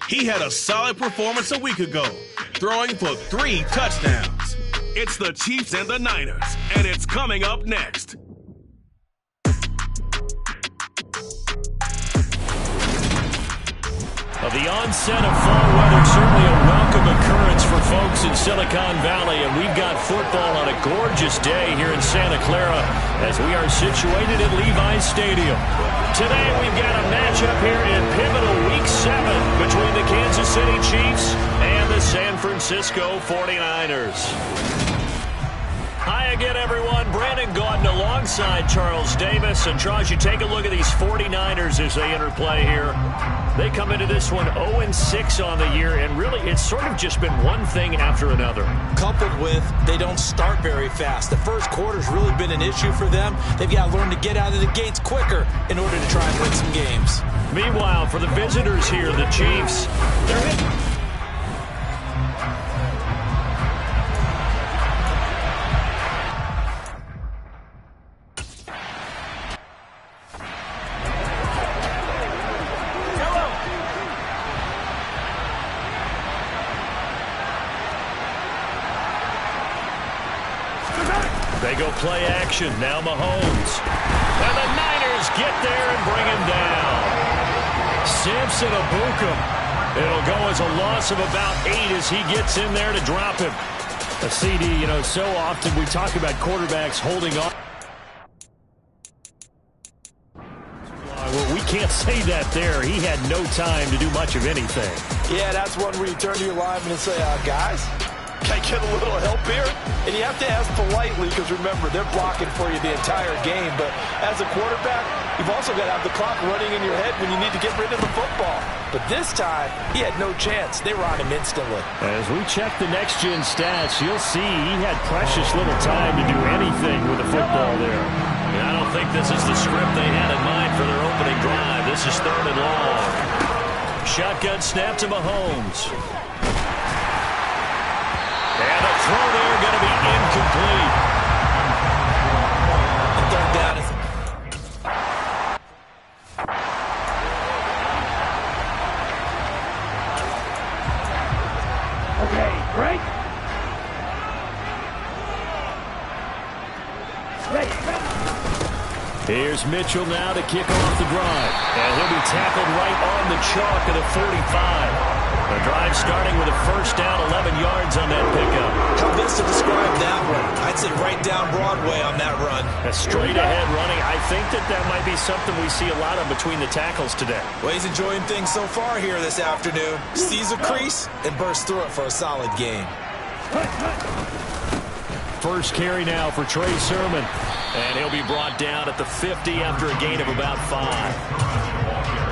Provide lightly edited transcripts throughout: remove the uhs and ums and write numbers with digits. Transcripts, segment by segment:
He had a solid performance a week ago, throwing for 3 touchdowns. It's the Chiefs and the Niners, and it's coming up next. The onset of fall weather, certainly a welcome occurrence for folks in Silicon Valley, and we've got football on a gorgeous day here in Santa Clara as we are situated at Levi's Stadium. Today we've got a matchup here in pivotal Week 7 between the Kansas City Chiefs and the San Francisco 49ers. Hi again, everyone. Brandon Gaudin alongside Charles Davis. And Charles, you take a look at these 49ers as they interplay here. They come into this one 0-6 on the year, and really it's sort of just been one thing after another. Coupled with they don't start very fast. The first quarter's really been an issue for them. They've got to learn to get out of the gates quicker in order to try and win some games. Meanwhile, for the visitors here, the Chiefs, they're in. They go play action. Now Mahomes. And the Niners get there and bring him down. Samson Ebukam. It'll go as a loss of about 8 as he gets in there to drop him. A CD, you know, so often we talk about quarterbacks holding on. Well, we can't say that there. He had no time to do much of anything. Yeah, that's one where you turn to your lineman and say, guys, can I get a little help here? And you have to ask politely because, remember, they're blocking for you the entire game. But as a quarterback, you've also got to have the clock running in your head when you need to get rid of the football. But this time, he had no chance. They were on him instantly. As we check the next-gen stats, you'll see he had precious little time to do anything with the football there. And I don't think this is the script they had in mind for their opening drive. This is 3rd and long. Shotgun snap to Mahomes. And the throw there going to be incomplete. Third down is... Okay, break. Here's Mitchell now to kick off the drive. And he'll be tackled right on the chalk at the 45. The drive starting with a first down, 11 yards on that pickup. How best to describe that one? I'd say right down Broadway on that run. A straight-ahead running. I think that might be something we see a lot of between the tackles today. Well, he's enjoying things so far here this afternoon. Sees a crease and bursts through it for a solid gain. First carry now for Trey Sermon. And he'll be brought down at the 50 after a gain of about 5.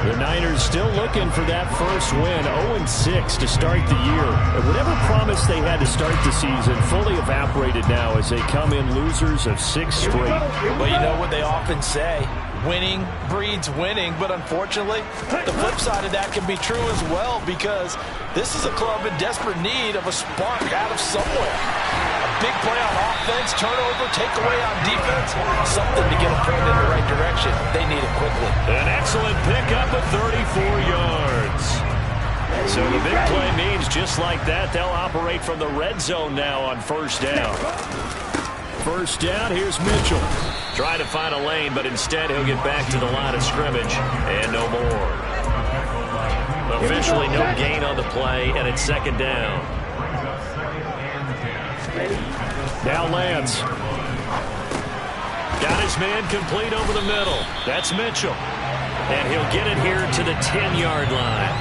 The Niners still looking for that first win, 0-6 to start the year. And whatever promise they had to start the season fully evaporated now as they come in losers of 6 straight. Well, you know what they often say, winning breeds winning, but unfortunately, the flip side of that can be true as well because this is a club in desperate need of a spark out of somewhere. Big play on offense, turnover, takeaway on defense, something to get them pointed in the right direction. They need it quickly. An excellent pickup of 34 yards. So the big play means just like that, they'll operate from the red zone now on first down. First down, here's Mitchell. Trying to find a lane, but instead he'll get back to the line of scrimmage and no more. Officially no gain on the play, and it's 2nd down. Now Lance. Got his man complete over the middle. That's Mitchell. And he'll get it here to the 10-yard line.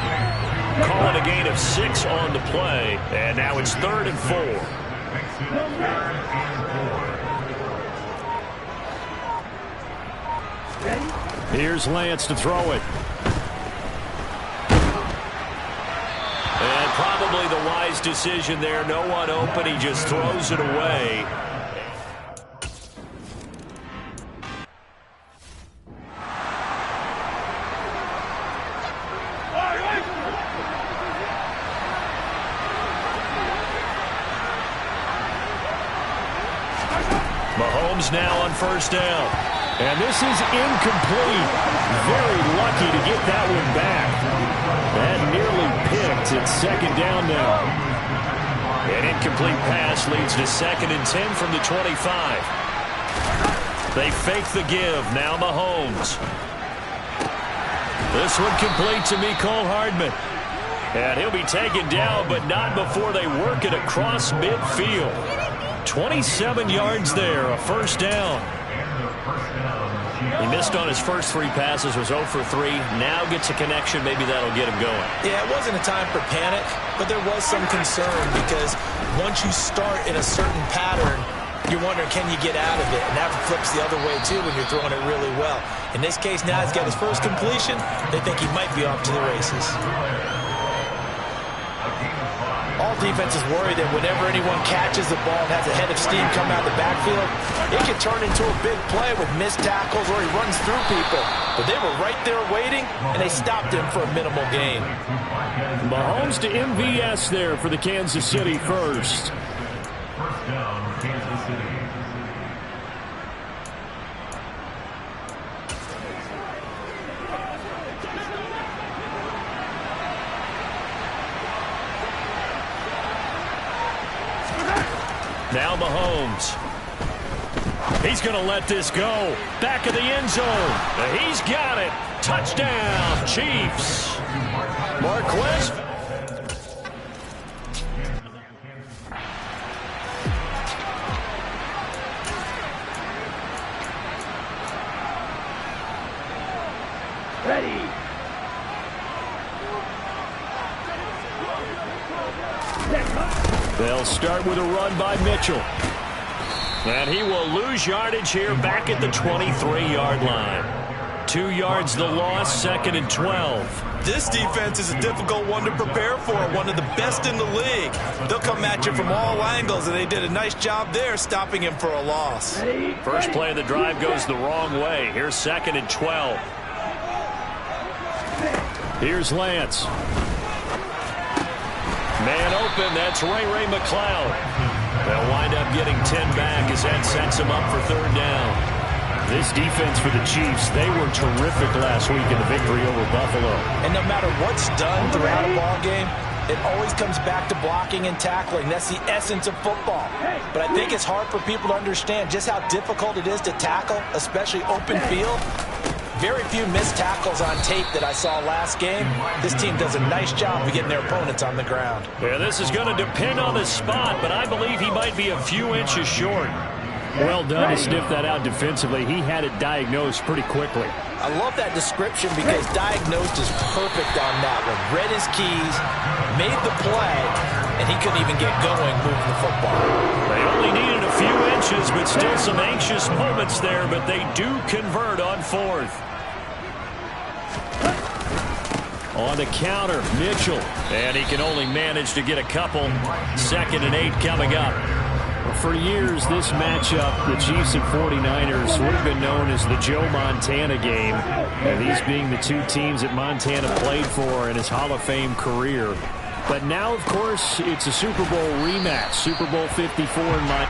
Call it a gain of 6 on the play. And now it's 3rd and 4. Here's Lance to throw it. And probably the wise decision there. No one open. He just throws it away. Mahomes now on first down. And this is incomplete. Very lucky to get that one back. That nearly picked. It's second down now. An incomplete pass leads to 2nd and 10 from the 25. They fake the give. Now Mahomes. This one complete to Mecole Hardman. And he'll be taken down, but not before they work it across midfield. 27 yards there, a first down. He missed on his first 3 passes, was 0 for 3. Now gets a connection. Maybe that'll get him going. Yeah, it wasn't a time for panic, but there was some concern because once you start in a certain pattern, you're wondering, can you get out of it? And that flips the other way, too, when you're throwing it really well. In this case, now he's got his first completion. They think he might be off to the races. All defenses worry that whenever anyone catches the ball and has a head of steam come out of the backfield, it can turn into a big play with missed tackles or he runs through people. But they were right there waiting, and they stopped him for a minimal gain. Mahomes to MVS there for the Kansas City first. First down, Kansas City. Now Mahomes. He's going to let this go. Back of the end zone. He's got it. Touchdown, Chiefs. Marquez. Ready. They'll start with a run by Mitchell. And he will lose yardage here back at the 23-yard line. 2 yards the loss, 2nd and 12. This defense is a difficult one to prepare for, one of the best in the league. They'll come at you from all angles, and they did a nice job there stopping him for a loss. First play of the drive goes the wrong way. Here's 2nd and 12. Here's Lance. Man open, that's Ray McCloud. They'll wind up getting 10 back as that sets them up for 3rd down. This defense for the Chiefs, they were terrific last week in the victory over Buffalo. And no matter what's done throughout a ball game, it always comes back to blocking and tackling. That's the essence of football. But I think it's hard for people to understand just how difficult it is to tackle, especially open field. Very few missed tackles on tape that I saw last game. This team does a nice job of getting their opponents on the ground. Yeah, this is going to depend on the spot, but I believe he might be a few inches short. Well done to sniff that out defensively. He had it diagnosed pretty quickly. I love that description because diagnosed is perfect on that one. Read his keys, made the play, and he couldn't even get going moving the football. They only needed a few inches, but still some anxious moments there, but they do convert on 4th. On the counter, Mitchell. And he can only manage to get a couple. 2nd and 8 coming up. For years, this matchup, the Chiefs and 49ers, would have been known as the Joe Montana game. And these being the 2 teams that Montana played for in his Hall of Fame career. But now, of course, it's a Super Bowl rematch. Super Bowl 54 in my...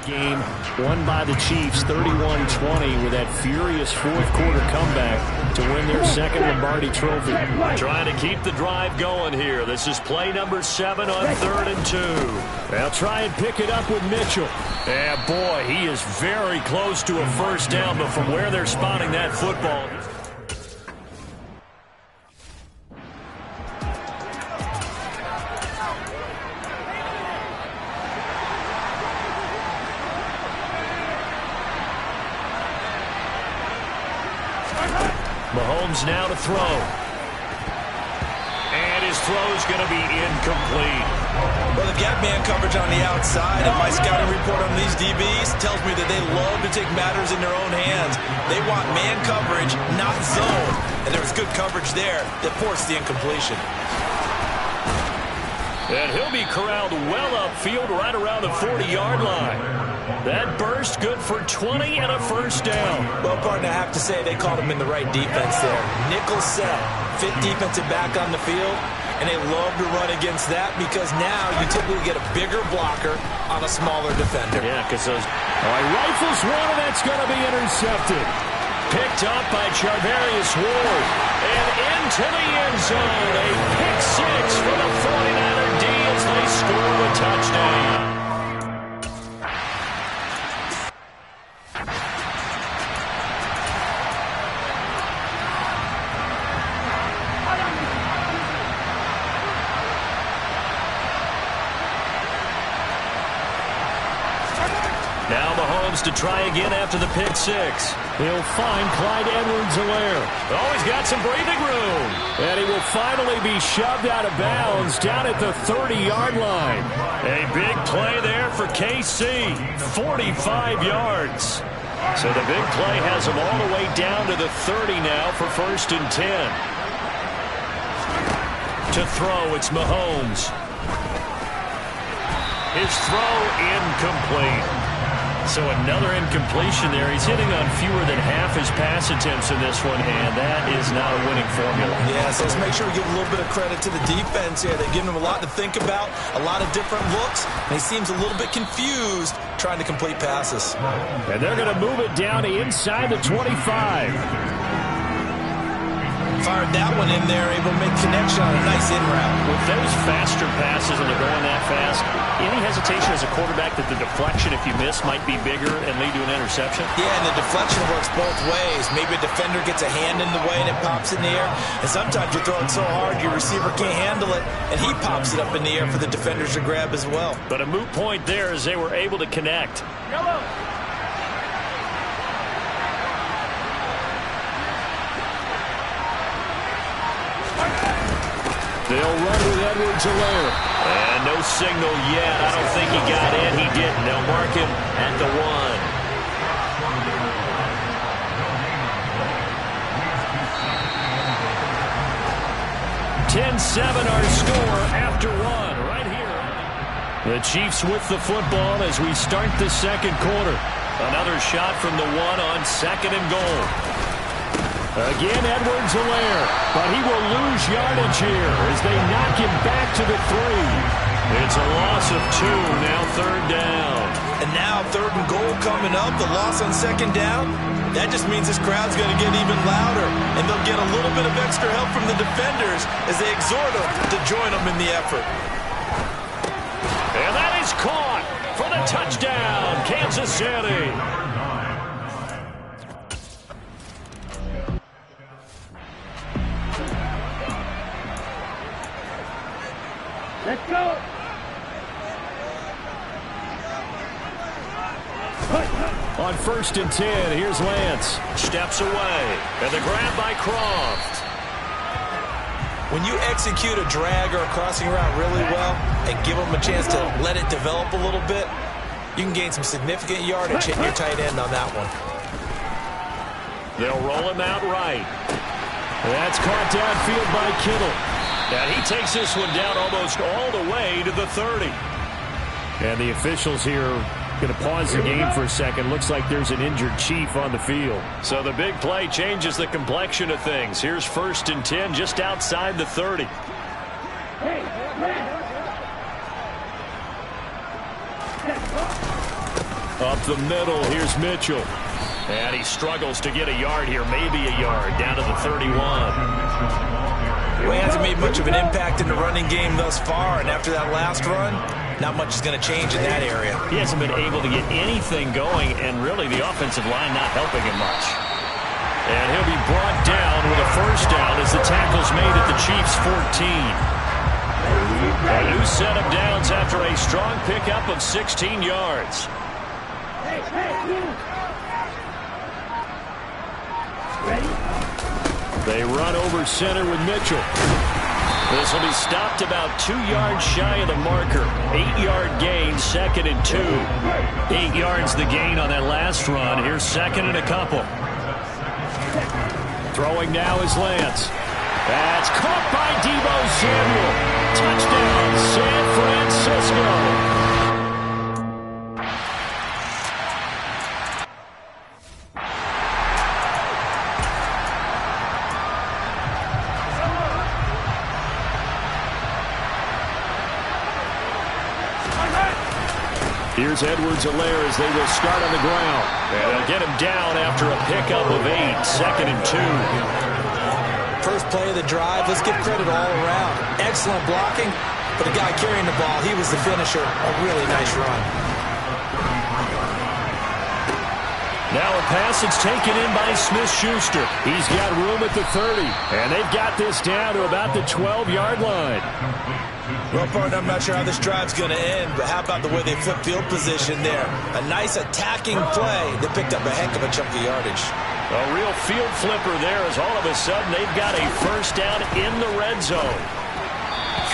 game won by the Chiefs 31-20 with that furious 4th quarter comeback to win their 2nd Lombardi trophy. Trying to keep the drive going here. This is play number 7 on 3rd and 2. They'll try and pick it up with Mitchell. And boy, he is very close to a first down, but from where they're spotting that football... Mahomes now to throw. And his throw is going to be incomplete. Well, they've got man coverage on the outside, and my scouting report on these DBs tells me that they love to take matters in their own hands. They want man coverage, not zone. And there was good coverage there that forced the incompletion. And he'll be corralled well upfield right around the 40-yard line. That burst good for 20 and a first down. Well, partner, I have to say they called him in the right defense there. Nickel set, fit defensive back on the field, and they love to run against that because now you typically get a bigger blocker on a smaller defender. Yeah, because those... All right, rifles one, and that's going to be intercepted. Picked up by Charvarius Ward. And into the end zone. A pick six for the 49er D as they score a touchdown. Now Mahomes to try again after the pick six. He'll find Clyde Edwards-Helaire. Oh, he's got some breathing room. And he will finally be shoved out of bounds down at the 30-yard line. A big play there for KC. 45 yards. So the big play has him all the way down to the 30 now for 1st and 10. To throw, it's Mahomes. His throw incomplete. So another incompletion there. He's hitting on fewer than half his pass attempts in this one, and that is not a winning formula. Yeah, so let's make sure we give a little bit of credit to the defense here. They've given him a lot to think about, a lot of different looks, and he seems a little bit confused trying to complete passes. And they're going to move it down to inside the 25. Fired that one in there, able to make connection on a nice in route. With those faster passes and they're going that fast, any hesitation as a quarterback that the deflection, if you miss, might be bigger and lead to an interception? Yeah, and the deflection works both ways. Maybe a defender gets a hand in the way and it pops in the air. And sometimes you're throwing so hard your receiver can't handle it, and he pops it up in the air for the defenders to grab as well. But a moot point there as they were able to connect. Yellow. They'll run with Edwards-Helaire. And no signal yet. I don't think he got in. He didn't. They'll mark him at the 1. 10-7 our score after 1 right here. The Chiefs with the football as we start the second quarter. Another shot from the 1 on 2nd and goal. Again, Edwards-Helaire, but he will lose yardage here as they knock him back to the 3. It's a loss of 2, now 3rd down. And now 3rd and goal coming up, the loss on 2nd down. That just means this crowd's going to get even louder, and they'll get a little bit of extra help from the defenders as they exhort them to join them in the effort. And that is caught for the touchdown, Kansas City. Let's go. On 1st and 10, here's Lance. Steps away. And the grab by Croft. When you execute a drag or a crossing route really well and give them a chance to let it develop a little bit, you can gain some significant yardage hitting your tight end on that one. They'll roll him out right. That's caught downfield by Kittle. And he takes this one down almost all the way to the 30. And the officials here going to pause the game for a second. Looks like there's an injured Chief on the field. So the big play changes the complexion of things. Here's 1st and 10 just outside the 30. Up the middle, here's Mitchell. And he struggles to get a yard here, maybe a yard, down to the 31. Well, he hasn't made much of an impact in the running game thus far, and after that last run, not much is going to change in that area. He hasn't been able to get anything going, and really the offensive line not helping him much. And he'll be brought down with a 1st down as the tackle's made at the Chiefs' 14. A new set of downs after a strong pickup of 16 yards. They run over center with Mitchell. This will be stopped about 2 yards shy of the marker. 8-yard gain, 2nd and 2. 8 yards the gain on that last run. Here's 2nd and a couple. Throwing now is Lance. That's caught by Deebo Samuel. Touchdown, San Francisco. Here's Edwards-Helaire as they will start on the ground. And they'll get him down after a pickup of 8, 2nd and 2. First play of the drive, let's give credit all around. Excellent blocking, but the guy carrying the ball, he was the finisher. A really nice run. Now a pass that's taken in by Smith-Schuster. He's got room at the 30, and they've got this down to about the 12-yard line. Well, partner, I'm not sure how this drive's going to end, but how about the way they flip field position there? A nice attacking play that picked up a heck of a chunk of yardage. A real field flipper there as all of a sudden they've got a first down in the red zone.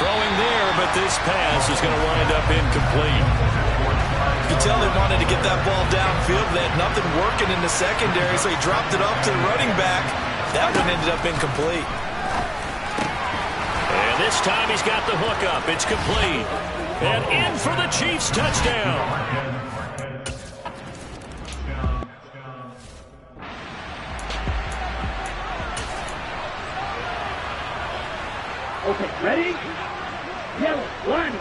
Throwing there, but this pass is going to wind up incomplete. You can tell they wanted to get that ball downfield. They had nothing working in the secondary, so he dropped it off to the running back. That one ended up incomplete. And this time he's got the hook up. It's complete. And in for the Chiefs touchdown. Okay, ready? Yellow, line.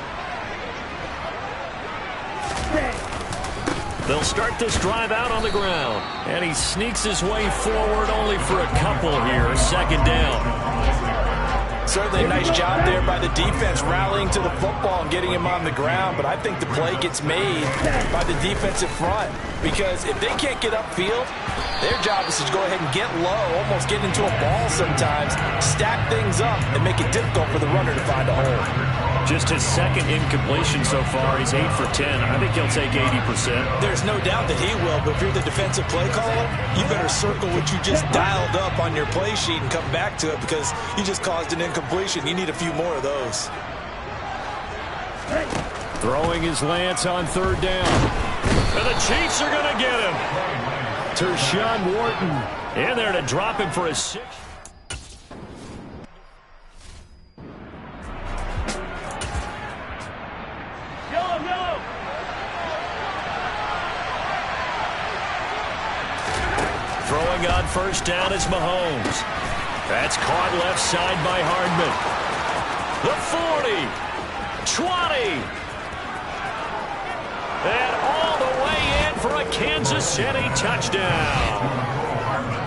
They'll start this drive out on the ground. And he sneaks his way forward only for a couple here. 2nd down. Certainly a nice job there by the defense rallying to the football and getting him on the ground. But I think the play gets made by the defensive front. Because if they can't get upfield, their job is to go ahead and get low, almost get into a ball sometimes, stack things up, and make it difficult for the runner to find a hole. Just his 2nd incompletion so far. He's 8 for 10. I think he'll take 80%. There's no doubt that he will, but if you're the defensive play caller, you better circle what you just dialed up on your play sheet and come back to it because you just caused an incompletion. You need a few more of those. Throwing is Lance on 3rd down. And the Chiefs are going to get him. Tershawn Wharton in there to drop him for a 6th. Throwing on 1st down is Mahomes. That's caught left side by Hardman. The 40, 20. And all the way in for a Kansas City touchdown.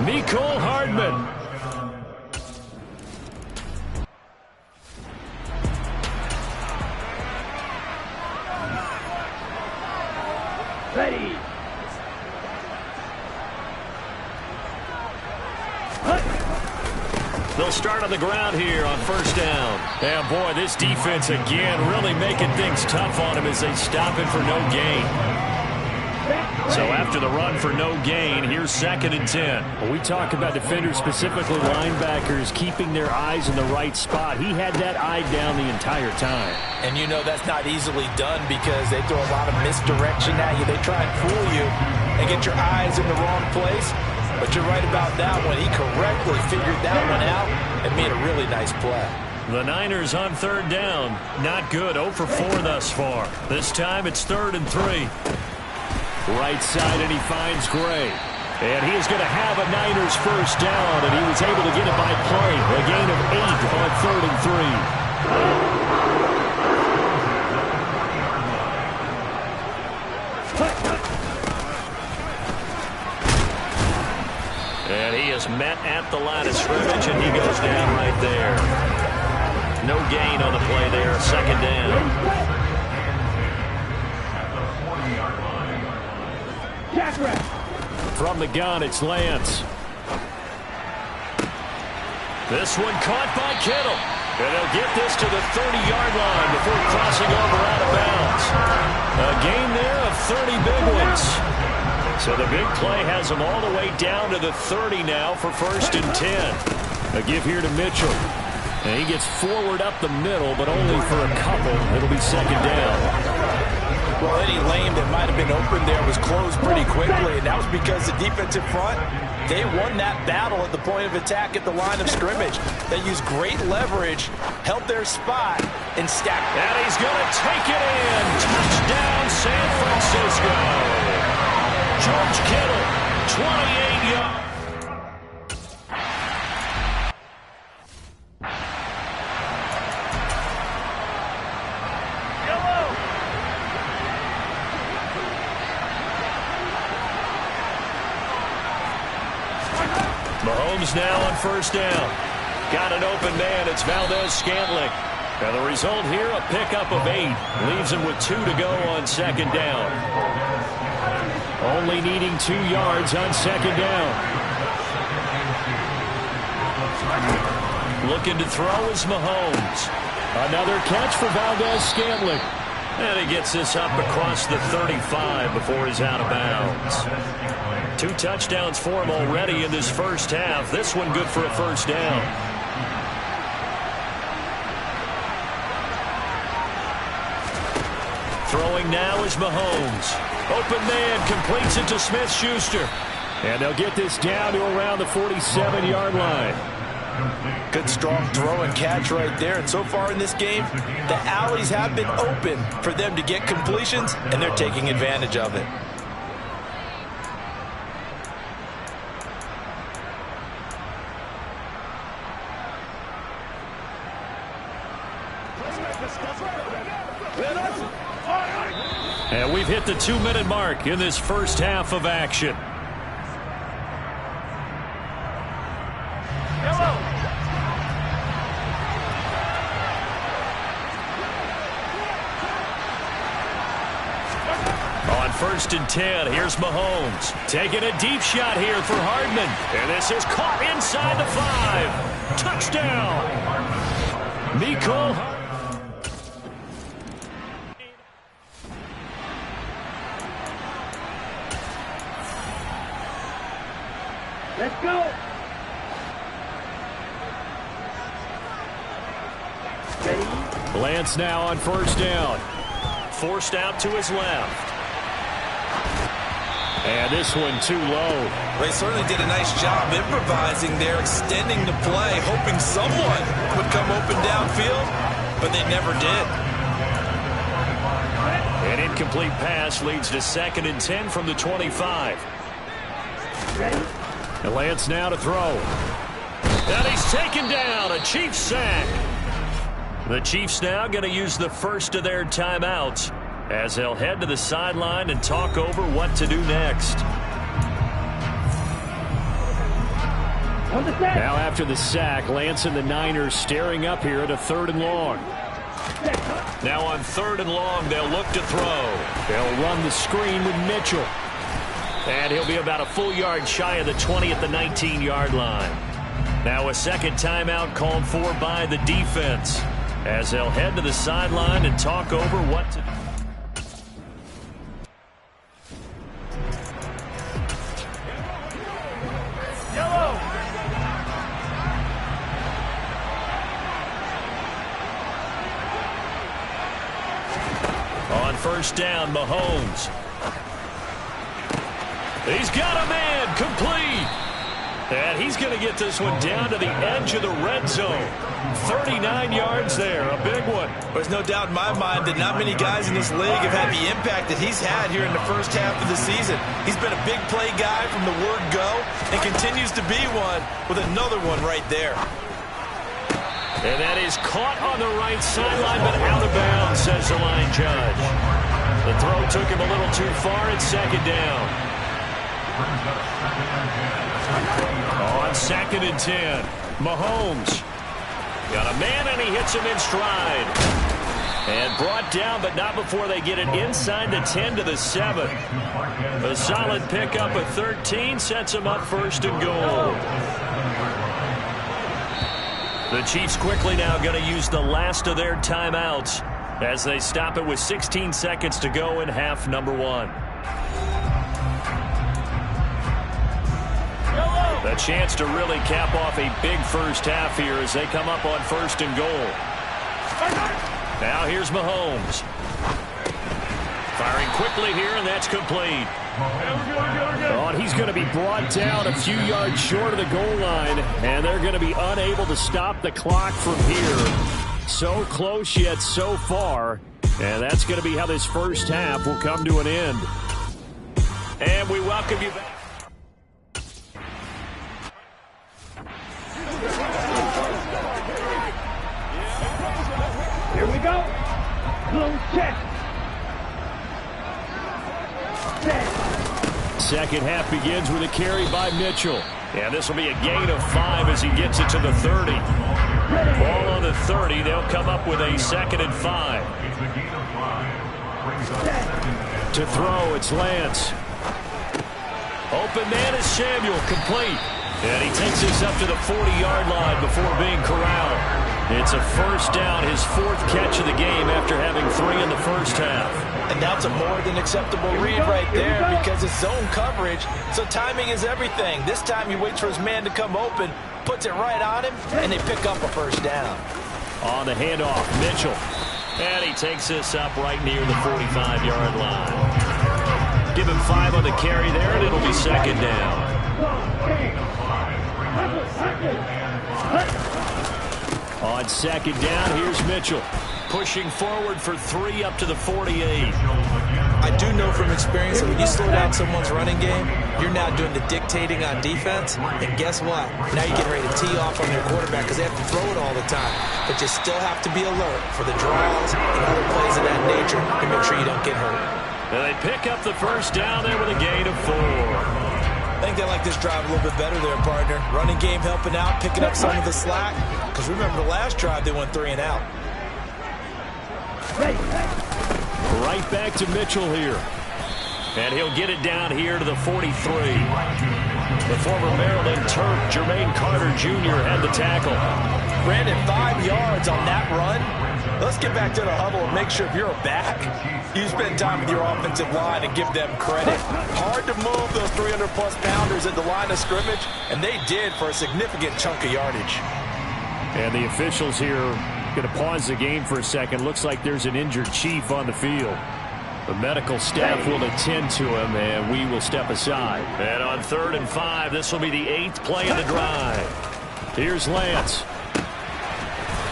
Mecole Hardman. Ready. They'll start on the ground here on 1st down. And boy, this defense again really making things tough on him as they stop it for no gain. So after the run for no gain, here's 2nd and 10. When we talk about defenders, specifically linebackers, keeping their eyes in the right spot, he had that eye down the entire time. And you know that's not easily done because they throw a lot of misdirection at you. They try and fool you and get your eyes in the wrong place. But you're right about that one. He correctly figured that one out and made a really nice play. The Niners on 3rd down. Not good. 0 for 4 thus far. This time it's 3rd and 3. Right side, and he finds Gray. And he is going to have a Niners 1st down, and he was able to get it by play. A gain of 8 on 3rd and 3. And he is met at the line of scrimmage, and he goes down right there. No gain on the play there, 2nd down. From the gun, it's Lance. This one caught by Kittle. And they'll get this to the 30-yard line before crossing over out of bounds. A gain there of 30 big ones. So the big play has them all the way down to the 30 now for 1st and 10. A give here to Mitchell. And he gets forward up the middle, but only for a couple. It'll be 2nd down. Well, any lane that might have been open there was closed pretty quickly, and that was because the defensive front, they won that battle at the point of attack at the line of scrimmage. They used great leverage, held their spot, and stacked. And he's going to take it in. Touchdown, San Francisco. George Kittle, 28 yards. Mahomes now on first down. Got an open man. It's Valdes-Scantling. And the result here, a pickup of 8. Leaves him with 2 to go on second down. Only needing 2 yards on second down. Looking to throw is Mahomes. Another catch for Valdes-Scantling. And he gets this up across the 35 before he's out of bounds. 2 touchdowns for him already in this first half. This one good for a first down. Throwing now is Mahomes. Open man, completes it to Smith-Schuster. And they'll get this down to around the 47-yard line. Good, strong throw and catch right there. And so far in this game, the alleys have been open for them to get completions, and they're taking advantage of it. And we've hit the 2-minute mark in this first half of action. On first and 10, here's Mahomes. Taking a deep shot here for Hardman. And this is caught inside the 5. Touchdown. Mecole. Let's go. Lance now on first down. Forced out to his left. And this one too low. They certainly did a nice job improvising there, extending the play, hoping someone would come open downfield, but they never did. An incomplete pass leads to 2nd and 10 from the 25. Ready? And Lance now to throw. And he's taken down. A Chiefs sack. The Chiefs now going to use the first of their timeouts as they'll head to the sideline and talk over what to do next. On the set. Now after the sack, Lance and the Niners staring up here at a 3rd and long. Now on 3rd and long, they'll look to throw. They'll run the screen with Mitchell. And he'll be about a full yard shy of the 20 at the 19-yard line. Now a second timeout called for by the defense as they'll head to the sideline and talk over what to do. On first down, Mahomes. He's got a man, complete. And he's going to get this one down to the edge of the red zone. 39 yards there, a big one. There's no doubt in my mind that not many guys in this league have had the impact that he's had here in the first half of the season. He's been a big play guy from the word go and continues to be one with another one right there. And that is caught on the right sideline, but out of bounds, says the line judge. The throw took him a little too far at 2nd down. On 2nd and 10, Mahomes. Got a man, and he hits him in stride. And brought down, but not before they get it inside the 10 to the 7. A solid pickup at 13 sets him up 1st and goal. The Chiefs quickly now going to use the last of their timeouts as they stop it with 16 seconds to go in half number 1. A chance to really cap off a big first half here as they come up on 1st and goal. Now here's Mahomes. Firing quickly here, and that's complete. Oh, and he's going to be brought down a few yards short of the goal line, and they're going to be unable to stop the clock from here. So close yet so far, and that's going to be how this first half will come to an end. And we welcome you back. Here we go. Close check. Set. Second half begins with a carry by Mitchell. And this will be a gain of 5 as he gets it to the 30. Ball on the 30. They'll come up with a 2nd and 5. To throw, it's Lance. Open man is Samuel, complete. And he takes this up to the 40-yard line before being corralled. It's a first down, his 4th catch of the game after having 3 in the first half. And that's a more than acceptable read right there because it's zone coverage, so timing is everything. This time he waits for his man to come open, puts it right on him, and they pick up a first down. On the handoff, Mitchell. And he takes this up right near the 45-yard line. Give him 5 on the carry there, and it'll be 2nd down. On 2nd down, here's Mitchell. Pushing forward for 3 up to the 48. I do know from experience that when you slow down someone's running game, you're now doing the dictating on defense. And guess what? Now you're getting ready to tee off on your quarterback because they have to throw it all the time. But you still have to be alert for the draws and other plays of that nature to make sure you don't get hurt. And they pick up the first down there with a gain of 4. I think they like this drive a little bit better there, partner. Running game helping out, picking up some of the slack. Because remember, the last drive they went 3 and out. Right back to Mitchell here. And he'll get it down here to the 43. The former Maryland Terp, Jermaine Carter Jr. had the tackle. Brandon, 5 yards on that run. Let's get back to the huddle and make sure if you're a back, you spend time with your offensive line and give them credit. Hard to move those 300-plus pounders at the line of scrimmage, and they did for a significant chunk of yardage. And the officials here going to pause the game for a second. Looks like there's an injured Chief on the field. The medical staff will attend to him, and we will step aside. And on 3rd and 5, this will be the 8th play of the drive. Here's Lance.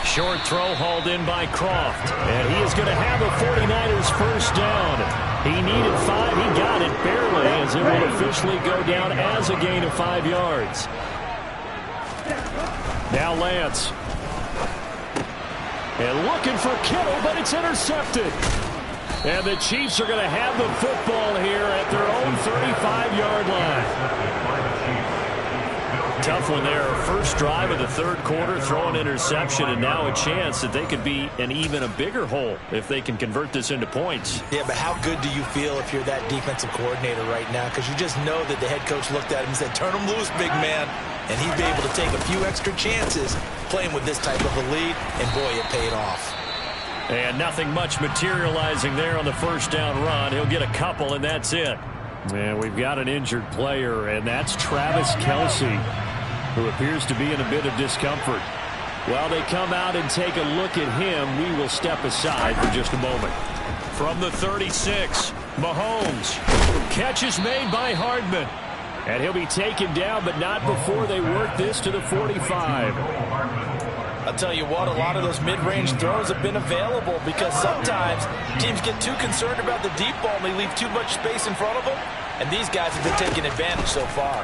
Short throw hauled in by Croft. And he is going to have the 49ers first down. He needed 5. He got it barely as it will officially go down as a gain of 5 yards. Now Lance. And looking for Kittle, but it's intercepted. And the Chiefs are going to have the football here at their own 35-yard line. Tough one there. First drive of the 3rd quarter, throw an interception, and now a chance that they could be in even a bigger hole if they can convert this into points. Yeah, but how good do you feel if you're that defensive coordinator right now? Because you just know that the head coach looked at him and said, turn him loose, big man. And he'd be able to take a few extra chances playing with this type of a lead, and boy, it paid off. And nothing much materializing there on the first down run. He'll get a couple, and that's it. And we've got an injured player, and that's Travis Kelce, who appears to be in a bit of discomfort. While they come out and take a look at him, we will step aside for just a moment. From the 36, Mahomes. Catch is made by Hardman. And he'll be taken down, but not before they work this to the 45. I'll tell you what, a lot of those mid-range throws have been available because sometimes teams get too concerned about the deep ball and they leave too much space in front of them, and these guys have been taking advantage so far.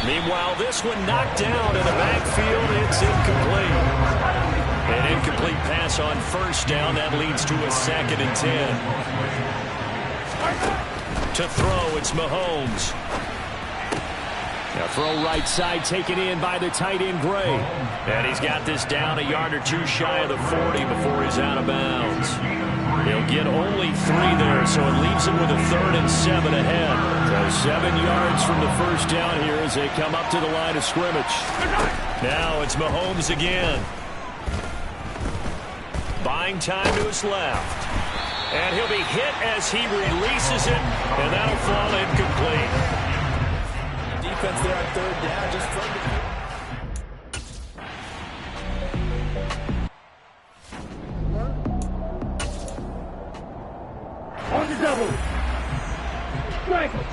Meanwhile, this one knocked down in the backfield. It's incomplete. An incomplete pass on first down. That leads to a 2nd and 10. To throw, it's Mahomes. Now throw right side, taken in by the tight end, Gray. And he's got this down a yard or 2 shy of the 40 before he's out of bounds. He'll get only 3 there, so it leaves him with a 3rd and 7 ahead. So 7 yards from the first down here as they come up to the line of scrimmage. Now it's Mahomes again. Buying time to his left. And he'll be hit as he releases it, and that'll fall incomplete. Defense there on 3rd down, just trying to... On the double. Strike it.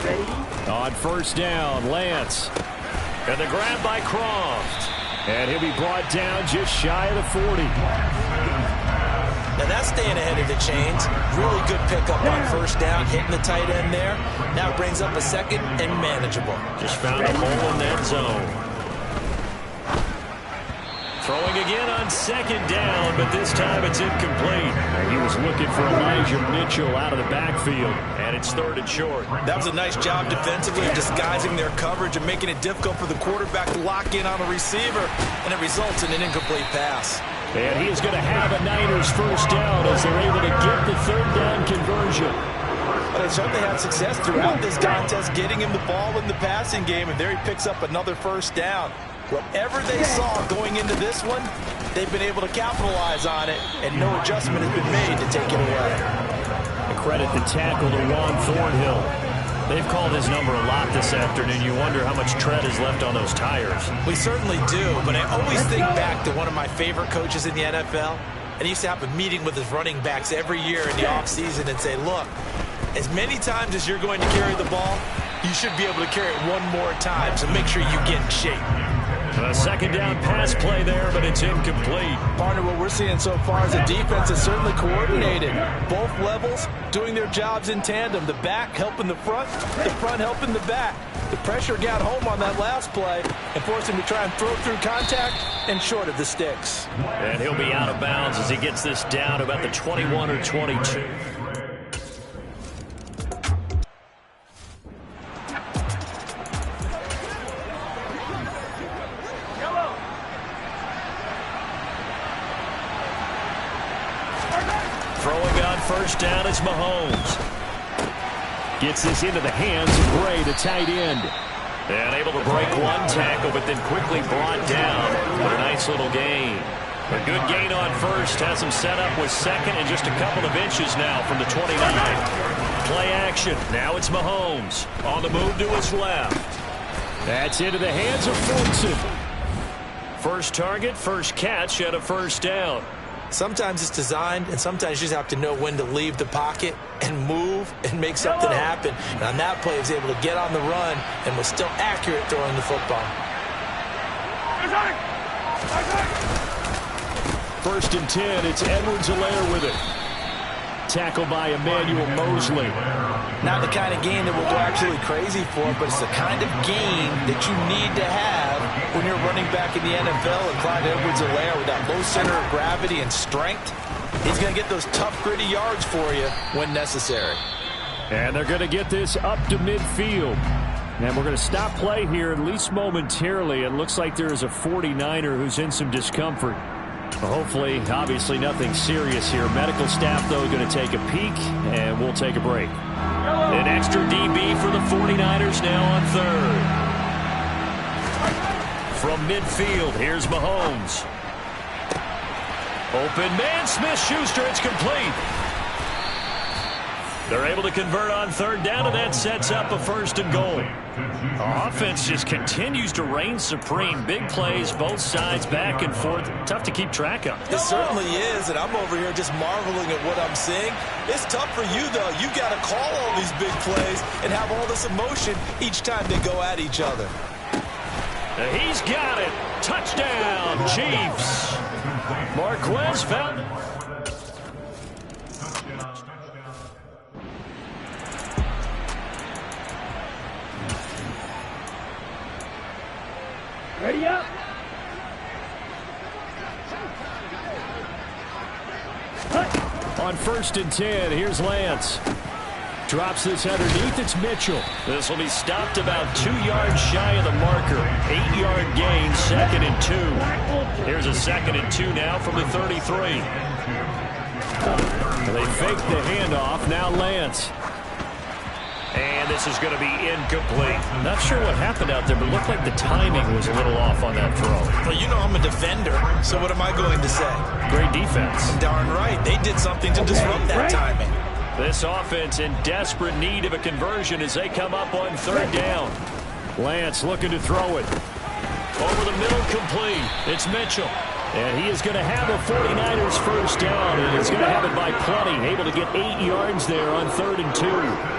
Ready? On first down, Lance. And the grab by Croft. And he'll be brought down just shy of the 40. Now that's staying ahead of the chains. Really good pickup on first down, hitting the tight end there. Now it brings up a 2nd and manageable. Just found a hole in that zone. Throwing again on second down, but this time it's incomplete. He was looking for Elijah Mitchell out of the backfield, and it's 3rd and short. That was a nice job defensively of disguising their coverage and making it difficult for the quarterback to lock in on a receiver, and it results in an incomplete pass. And he is going to have a Niners first down as they're able to get the 3rd down conversion. But they certainly had success throughout this contest, getting him the ball in the passing game, and there he picks up another first down. Whatever they saw going into this one, they've been able to capitalize on it, and no adjustment has been made to take it away. A credit the tackle to Juan Thornhill. They've called his number a lot this afternoon. You wonder how much tread is left on those tires. We certainly do, but I always think back to one of my favorite coaches in the NFL, and he used to have a meeting with his running backs every year in the offseason and say, look, as many times as you're going to carry the ball, you should be able to carry it one more time, so make sure you get in shape. A 2nd down pass play there, but it's incomplete. Partner, what we're seeing so far is a defense that's certainly coordinated. Both levels doing their jobs in tandem. The back helping the front helping the back. The pressure got home on that last play and forced him to try and throw through contact and short of the sticks. And he'll be out of bounds as he gets this down about the 21 or 22. Throwing on first down is Mahomes. Gets this into the hands of Bray, the tight end. And able to break one tackle, but then quickly brought down. But a nice little gain. A good gain on first. Has him set up with second and just a couple of inches now from the 29. Play action. Now it's Mahomes. On the move to his left. That's into the hands of Fulton. First target, first catch at a first down. Sometimes it's designed, and sometimes you just have to know when to leave the pocket and move and make something happen. And on that play, he was able to get on the run and was still accurate throwing the football. 1st and 10. It's Edwards-Helaire with it. Tackled by Emmanuel Mosley. Not the kind of game that we'll go absolutely crazy for, but it's the kind of game that you need to have when you're running back in the NFL. And Clyde Edwards-Helaire, with that low center of gravity and strength, he's going to get those tough, gritty yards for you when necessary. And they're going to get this up to midfield. And we're going to stop play here, at least momentarily. It looks like there is a 49er who's in some discomfort. Well, hopefully, obviously nothing serious here. Medical staff, though, going to take a peek, and we'll take a break. An extra DB for the 49ers now on 3rd. From midfield, here's Mahomes. Open man, Smith-Schuster, it's complete. They're able to convert on 3rd down, and that sets up a 1st and goal. The offense just continues to reign supreme. Big plays, both sides, back and forth. Tough to keep track of. It certainly is, and I'm over here just marveling at what I'm seeing. It's tough for you, though. You got to call all these big plays and have all this emotion each time they go at each other. He's got it. Touchdown, Chiefs. Marquez found it. Ready up. On 1st and 10, here's Lance. Drops this underneath, it's Mitchell. This will be stopped about 2 yards shy of the marker. 8-yard gain, 2nd and 2. Here's a 2nd and 2 now from the 33. They fake the handoff, now Lance. And this is going to be incomplete. Not sure what happened out there, but it looked like the timing was a little off on that throw. Well, you know I'm a defender, so what am I going to say? Great defense. Darn right. They did something to disrupt that timing. This offense in desperate need of a conversion as they come up on 3rd down. Lance looking to throw it. Over the middle, complete. It's Mitchell. And he is going to have a 49ers first down, and he's going to have it by plenty. Able to get 8 yards there on 3rd and 2.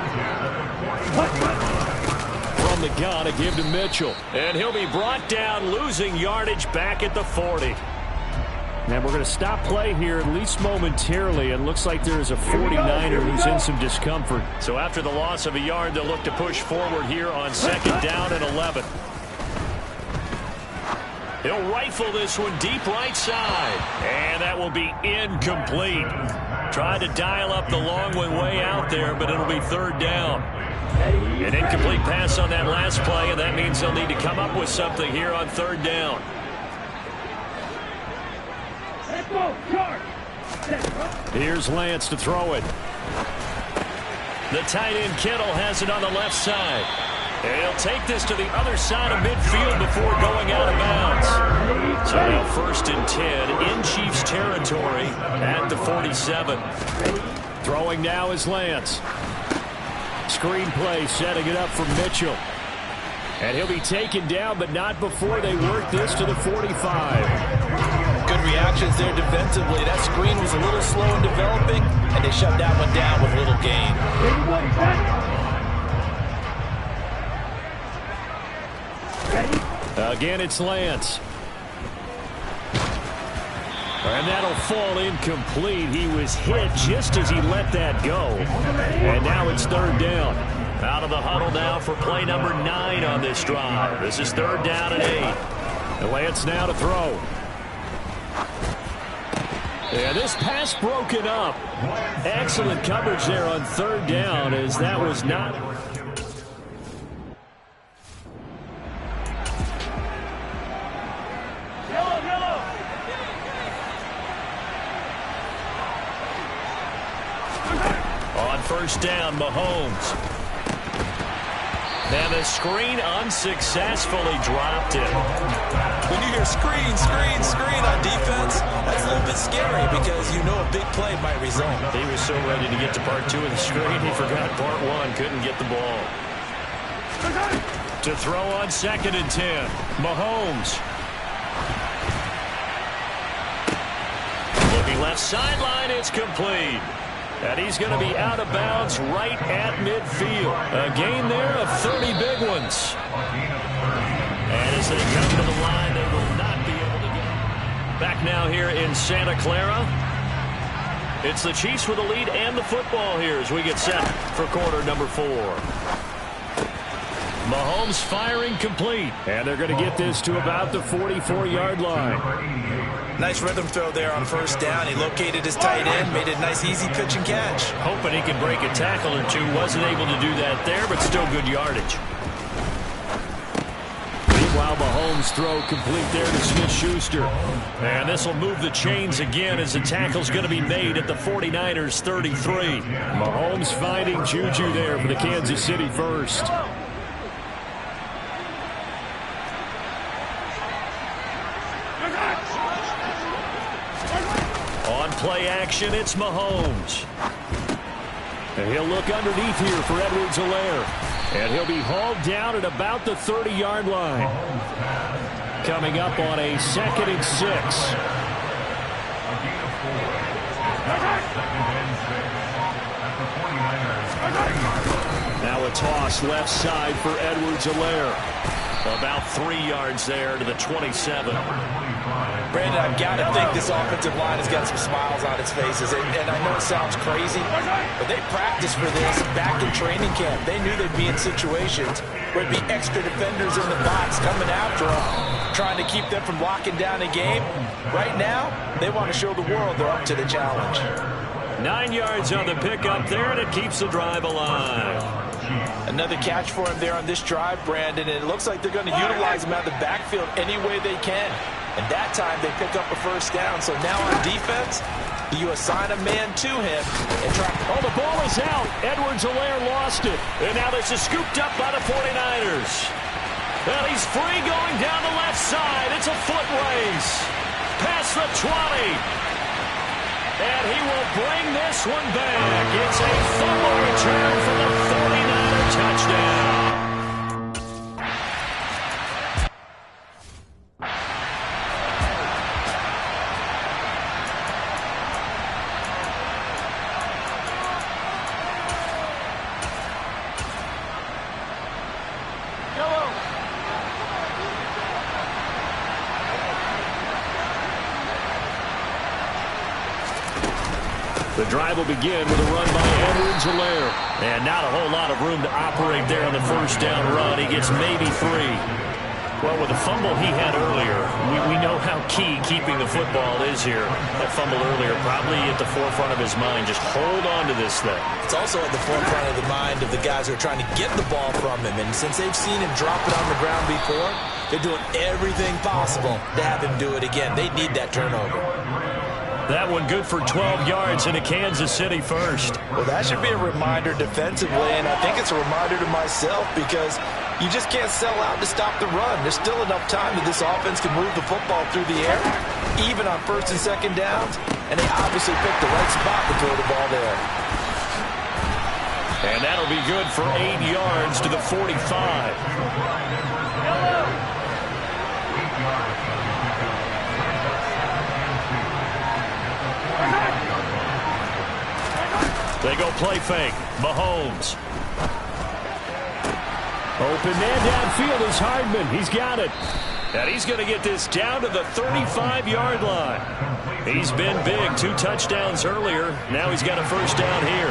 From the gun, a give to Mitchell. And he'll be brought down, losing yardage back at the 40. And we're going to stop play here, at least momentarily. It looks like there is a 49er who's in some discomfort. So after the loss of a yard, they'll look to push forward here on 2nd down and 11. He'll rifle this one deep right side. And that will be incomplete. Tried to dial up the long one way out there, but it'll be third down. An incomplete pass on that last play, and that means they'll need to come up with something here on third down. Let's go, charge. Here's Lance to throw it. The tight end Kittle has it on the left side. And he'll take this to the other side of midfield before going out of bounds. So now 1st and 10 in Chiefs territory at the 47. Throwing now is Lance. Screen play setting it up for Mitchell. And he'll be taken down, but not before they work this to the 45. Good reactions there defensively. That screen was a little slow in developing, and they shut that one down with little gain. Again, it's Lance. And that'll fall incomplete. He was hit just as he let that go. And now it's third down. Out of the huddle now for play number 9 on this drive. This is third down and 8. And Lance now to throw. Yeah, this pass broken up. Excellent coverage there on third down, as that was not... On first down, Mahomes. And the screen unsuccessfully dropped it. When you hear screen, screen, screen on defense, that's a little bit scary because you know a big play might result. He was so ready to get to part 2 of the screen, he forgot part 1, couldn't get the ball. To throw on 2nd and 10, Mahomes. Looking left sideline, it's complete. And he's going to be out of bounds right at midfield. A gain there of 30 big ones. And as they come to the line, they will not be able to get it. Back now here in Santa Clara. It's the Chiefs with the lead and the football here as we get set for quarter number 4. Mahomes firing complete. And they're going to get this to about the 44-yard line. Nice rhythm throw there on first down. He located his tight end, made a nice easy pitch and catch. Hoping he could break a tackle or two. Wasn't able to do that there, but still good yardage. Meanwhile, Mahomes' throw complete there to Smith-Schuster. And this will move the chains again as the tackle's going to be made at the 49ers 33. Mahomes finding Juju there for the Kansas City first. On play action, it's Mahomes. And he'll look underneath here for Edwards-Helaire. And he'll be hauled down at about the 30-yard line. Coming up on a 2nd and 6. Now a toss left side for Edwards-Helaire. About 3 yards there to the 27. Brandon, I've got to think this offensive line has got some smiles on its faces. And I know it sounds crazy, but they practiced for this back in training camp. They knew they'd be in situations where it'd be extra defenders in the box coming after them, trying to keep them from locking down a game. Right now, they want to show the world they're up to the challenge. 9 yards on the pickup there, and it keeps the drive alive. Another catch for him there on this drive, Brandon, and it looks like they're going to utilize him out of the backfield any way they can. And that time, they pick up a first down. So now on defense, you assign a man to him and try. Oh, the ball is out. Edwards-Helaire lost it. And now this is scooped up by the 49ers. Well, he's free going down the left side. It's a foot race. Past the 20. And he will bring this one back. It's a fumble return for the 49er touchdown. The drive will begin with a run by Edwards-Helaire. And not a whole lot of room to operate there on the first down run. He gets maybe 3. Well, with the fumble he had earlier, we the football is here. That fumble earlier probably at the forefront of his mind. Just hold on to this thing. It's also at the forefront of the mind of the guys who are trying to get the ball from him. And since they've seen him drop it on the ground before, they're doing everything possible to have him do it again. They need that turnover. That one good for 12 yards into Kansas City first. Well, that should be a reminder defensively, and I think it's a reminder to myself because you just can't sell out to stop the run. There's still enough time that this offense can move the football through the air, even on first and second downs, and they obviously picked the right spot to throw the ball there. And that'll be good for 8 yards to the 45. They go play fake. Mahomes. Open man downfield is Hardman. He's got it. And he's going to get this down to the 35-yard line. He's been big. 2 touchdowns earlier. Now he's got a first down here.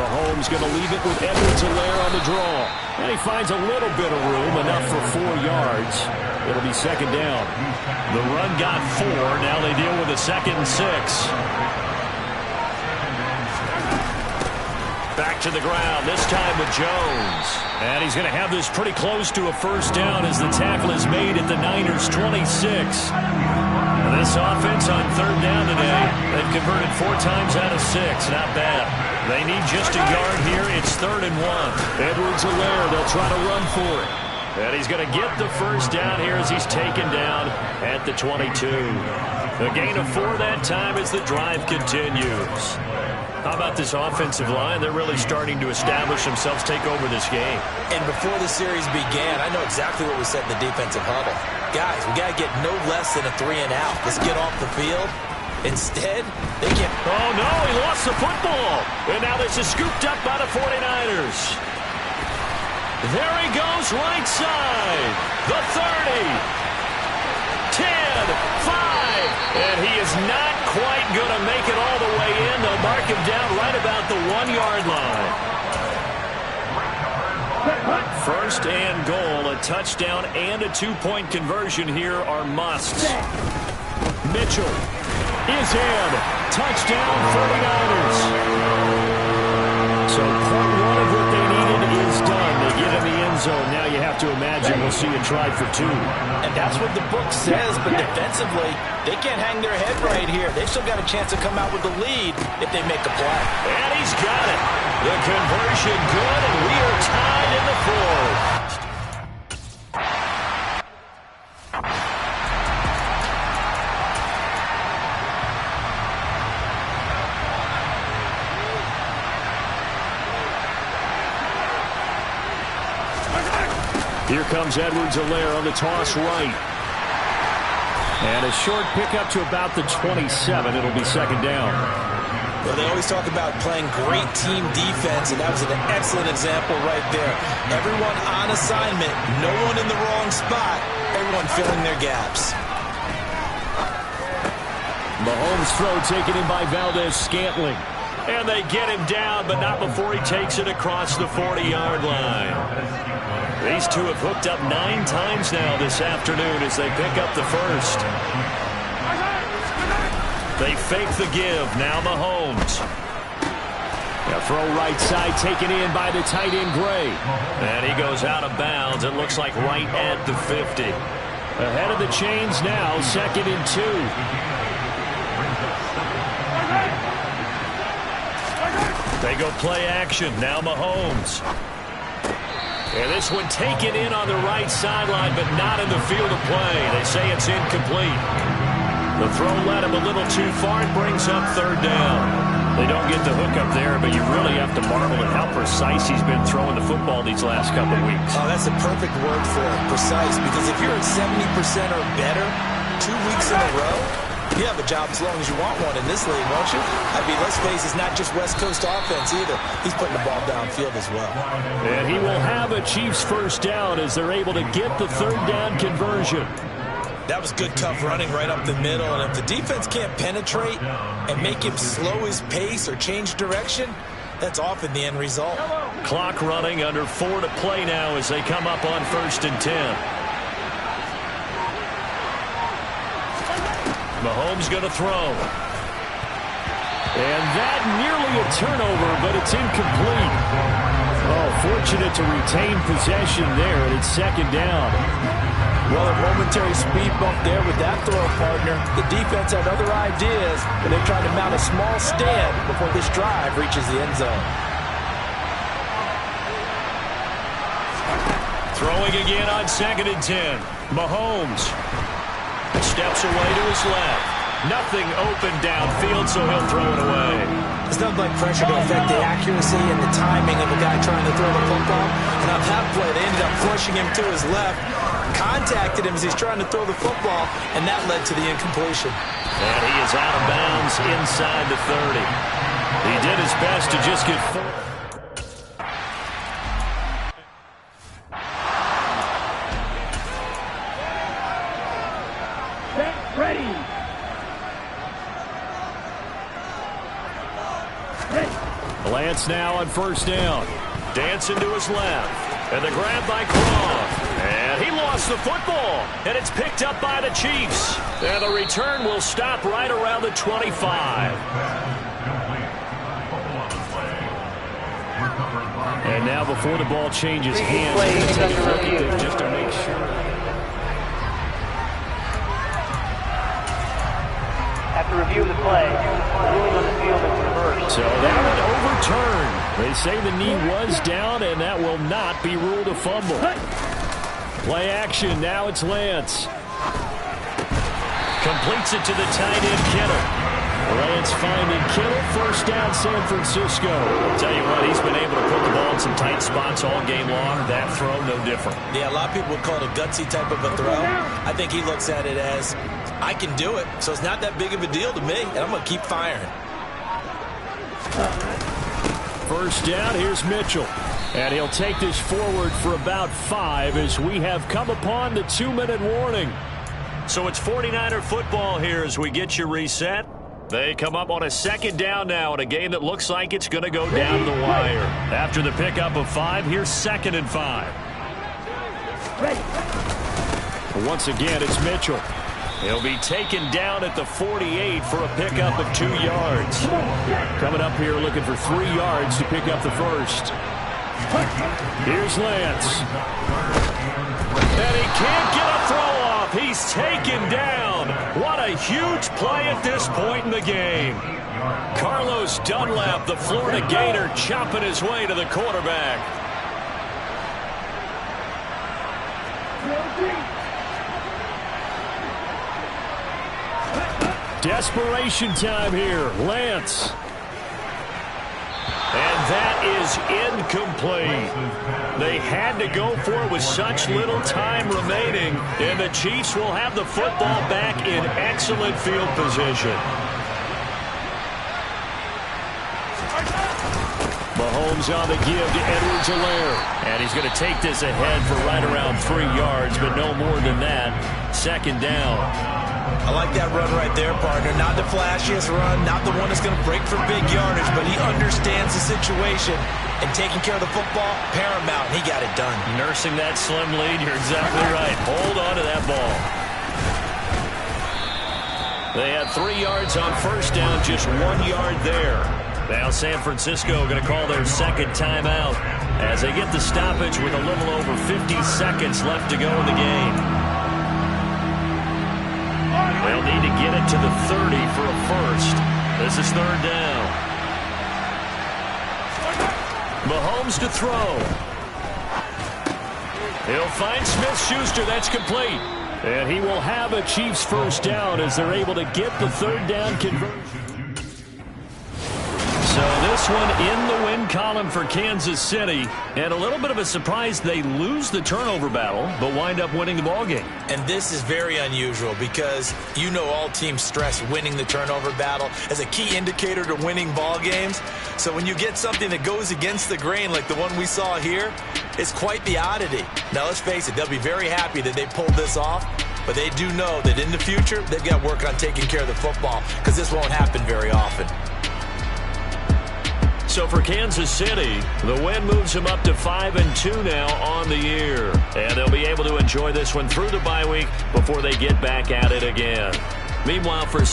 Mahomes going to leave it with Edwards-Helaire on the draw. And he finds a little bit of room, enough for 4 yards. It'll be second down. The run got 4. Now they deal with a 2nd and 6. Back to the ground, this time with Jones. And he's going to have this pretty close to a first down as the tackle is made at the Niners' 26. This offense on third down today, they've converted 4 times out of 6. Not bad. They need just a yard here. It's 3rd and 1. Edwards-Helaire, they'll try to run for it. And he's going to get the first down here as he's taken down at the 22. A gain of 4 that time as the drive continues. How about this offensive line? They're really starting to establish themselves, take over this game. And before the series began, I know exactly what we said in the defensive huddle. Guys, we got to get no less than a 3 and out. Let's get off the field. Instead, they get... Oh, no, he lost the football. And now this is scooped up by the 49ers. There he goes, right side. The 30. 10, 5. And he is not quite going to make it all the way in. They'll mark him down right about the 1-yard line. First and goal, a touchdown and a 2-point conversion here are musts. Mitchell is in. Touchdown 49ers. So part 1 of what they needed is done. They get in the end zone. Now you have to imagine we'll see it tried for 2. And that's what the book says, but defensively, they can't hang their head right here. They've still got a chance to come out with the lead if they make a play. And he's got it. The conversion good, and we are tied in the 4th. Here comes Edwards-Helaire on the toss right. And a short pickup to about the 27. It'll be second down. Well, they always talk about playing great team defense, and that was an excellent example right there. Everyone on assignment, no one in the wrong spot, everyone filling their gaps. Mahomes' throw taken in by Valdez-Scantling. And they get him down, but not before he takes it across the 40-yard line. These two have hooked up 9 times now this afternoon as they pick up the first. They fake the give. Now Mahomes. A throw right side taken in by the tight end Gray. And he goes out of bounds. It looks like right at the 50. Ahead of the chains now, 2nd and 2. They go play action. Now Mahomes. And this one taken in on the right sideline, but not in the field of play. They say it's incomplete. The throw led him a little too far and brings up 3rd down. They don't get the hook up there, but you really have to marvel at how precise he's been throwing the football these last couple of weeks. Oh, that's a perfect word for it, precise, because if you're at 70% or better 2 weeks in a row, you have a job as long as you want one in this league, won't you? I mean, let's face it, it's not just West Coast offense either. He's putting the ball downfield as well. And he will have a Chiefs first down as they're able to get the 3rd down conversion. That was good, tough running right up the middle. And if the defense can't penetrate and make him slow his pace or change direction, that's often the end result. Clock running, under 4 to play now as they come up on 1st and 10. Mahomes going to throw. And that nearly a turnover, but it's incomplete. Oh, fortunate to retain possession there, and it's 2nd down. Well, a momentary speed bump there with that throw partner. The defense had other ideas, but they're trying to mount a small stand before this drive reaches the end zone. Throwing again on 2nd and 10. Mahomes steps away to his left. Nothing open downfield, so he'll throw it away. It's not like pressure to affect the accuracy and the timing of a guy trying to throw the football. And on that play, they ended up pushing him to his left, contacted him as he's trying to throw the football, and that led to the incompletion. And he is out of bounds inside the 30. He did his best to just get 4. Ready. Lance now on 1st down. Dancing to his left. And the grab by Gronk. And he lost the football. And it's picked up by the Chiefs. And the return will stop right around the 25. And now before the ball changes hands, we're going to take a look at this just to make sure. After review of the play, ruling on the field is reversed. So that one overturned. They say the knee was down, and that will not be ruled a fumble. Play action. Now it's Lance. Completes it to the tight end, Kittle. Lance finding Kittle. 1st down, San Francisco. Tell you what, he's been able to put the ball in some tight spots all game long. That throw, no different. Yeah, a lot of people would call it a gutsy type of a throw. I think he looks at it as, I can do it, so it's not that big of a deal to me, and I'm going to keep firing. 1st down, here's Mitchell. And he'll take this forward for about 5 as we have come upon the 2-minute warning. So it's 49er football here as we get you reset. They come up on a 2nd down now in a game that looks like it's going to go down the wire. After the pickup of 5, here's 2nd and 5. Once again, it's Mitchell. He'll be taken down at the 48 for a pickup of 2 yards. Coming up here looking for 3 yards to pick up the 1st. Here's Lance. And he can't get a throw off. He's taken down. What a huge play at this point in the game. Carlos Dunlap, the Florida Gator, chopping his way to the quarterback. Desperation time here. Lance. And that is incomplete. They had to go for it with such little time remaining, and the Chiefs will have the football back in excellent field position. Mahomes on the give to Edwards-Helaire. And he's going to take this ahead for right around 3 yards, but no more than that. 2nd down. I like that run right there, partner. Not the flashiest run, not the one that's going to break for big yardage, but he understands the situation, and taking care of the football, paramount. He got it done. Nursing that slim lead, you're exactly right. Hold on to that ball. They had 3 yards on 1st down, just 1 yard there. Now San Francisco going to call their 2nd timeout as they get the stoppage with a little over 50 seconds left to go in the game. They'll need to get it to the 30 for a 1st. This is 3rd down. Mahomes to throw. He'll find Smith-Schuster. That's complete. And he will have a Chiefs 1st down as they're able to get the 3rd down conversion. So this one in the win column for Kansas City. And a little bit of a surprise, they lose the turnover battle, but wind up winning the ballgame. And this is very unusual because you know all teams stress winning the turnover battle as a key indicator to winning ball games. So when you get something that goes against the grain like the one we saw here, it's quite the oddity. Now let's face it, they'll be very happy that they pulled this off, but they do know that in the future, they've got to work on taking care of the football because this won't happen very often. So for Kansas City, the win moves them up to 5-2 now on the year. And they'll be able to enjoy this one through the bye week before they get back at it again. Meanwhile, for